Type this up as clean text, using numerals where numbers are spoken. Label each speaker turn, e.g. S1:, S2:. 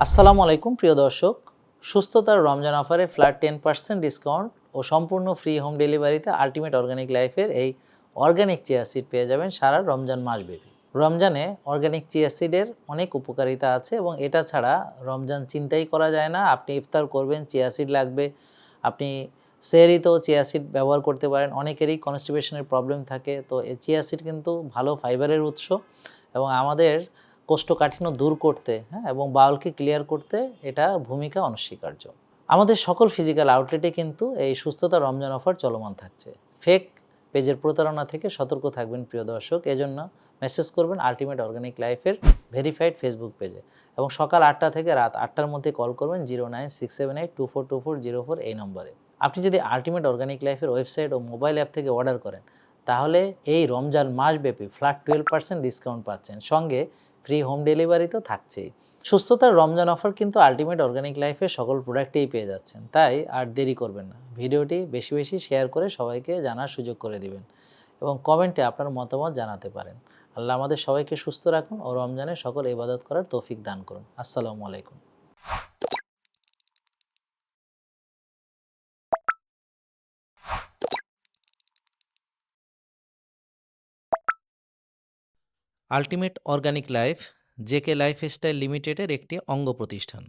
S1: আসসালামু আলাইকুম প্রিয় দর্শক। সুস্থতার রমজান অফারে ফ্ল্যাট 10% ডিসকাউন্ট ও সম্পূর্ণ ফ্রি হোম ডেলিভারিতে আল্টিমেট অর্গানিক লাইফের এই অর্গানিক চিয়া সিড পেয়ে যাবেন সারা রমজান মাসব্যাপী। রমজানে অর্গানিক চিয়া সিডের অনেক উপকারিতা আছে এবং এটা ছাড়া রমজান চিন্তাই করা যায় না। আপনি ইফতার করবেন, চিয়া সিড লাগবে। আপনি সেহরিতেও চিয়া সিড ব্যবহার করতে পারেন। অনেকেরই কনস্টিপেশনের প্রবলেম থাকে, তো এই চিয়া সিড কিন্তু ভালো ফাইবারের উৎস এবং আমাদের কোষ্ঠকাঠিন্য দূর করতে, এবং বাউলকে ক্লিয়ার করতে এটা ভূমিকা অনস্বীকার্য। আমাদের সকল ফিজিক্যাল আউটলেটে কিন্তু এই সুস্থতা রমজান অফার চলমান থাকছে। ফেক পেজের প্রতারণা থেকে সতর্ক থাকবেন প্রিয় দর্শক। এজন্য মেসেজ করবেন আল্টিমেট অর্গানিক লাইফের ভেরিফাইড ফেসবুক পেজে এবং সকাল 8টা থেকে রাত 8টার মধ্যে কল করবেন 09678242404 এই নম্বরে। আপনি যদি আল্টিমেট অর্গানিক লাইফের ওয়েবসাইট ও মোবাইল অ্যাপ থেকে অর্ডার করেন তাহলে এই রমজান মাসব্যাপী ফ্ল্যাট 12% ডিসকাউন্ট পাচ্ছেন, সঙ্গে ফ্রি হোম ডেলিভারি তো থাকছেই। সুস্থতার রমজান অফার কিন্তু আল্টিমেট অর্গানিক লাইফের সকল প্রোডাক্টেই পেয়ে যাচ্ছেন, তাই আর দেরি করবেন না। ভিডিওটি বেশি বেশি শেয়ার করে সবাইকে জানার সুযোগ করে দিবেন এবং কমেন্টে আপনার মতামত জানাতে পারেন। আল্লাহ আমাদের সবাইকে সুস্থ রাখুন ও রমজানে সকল ইবাদত করার তৌফিক দান করুন। আসসালামু আলাইকুম। Ultimate organic life JK lifestyle লিমিটেডের একটি অঙ্গ প্রতিষ্ঠান।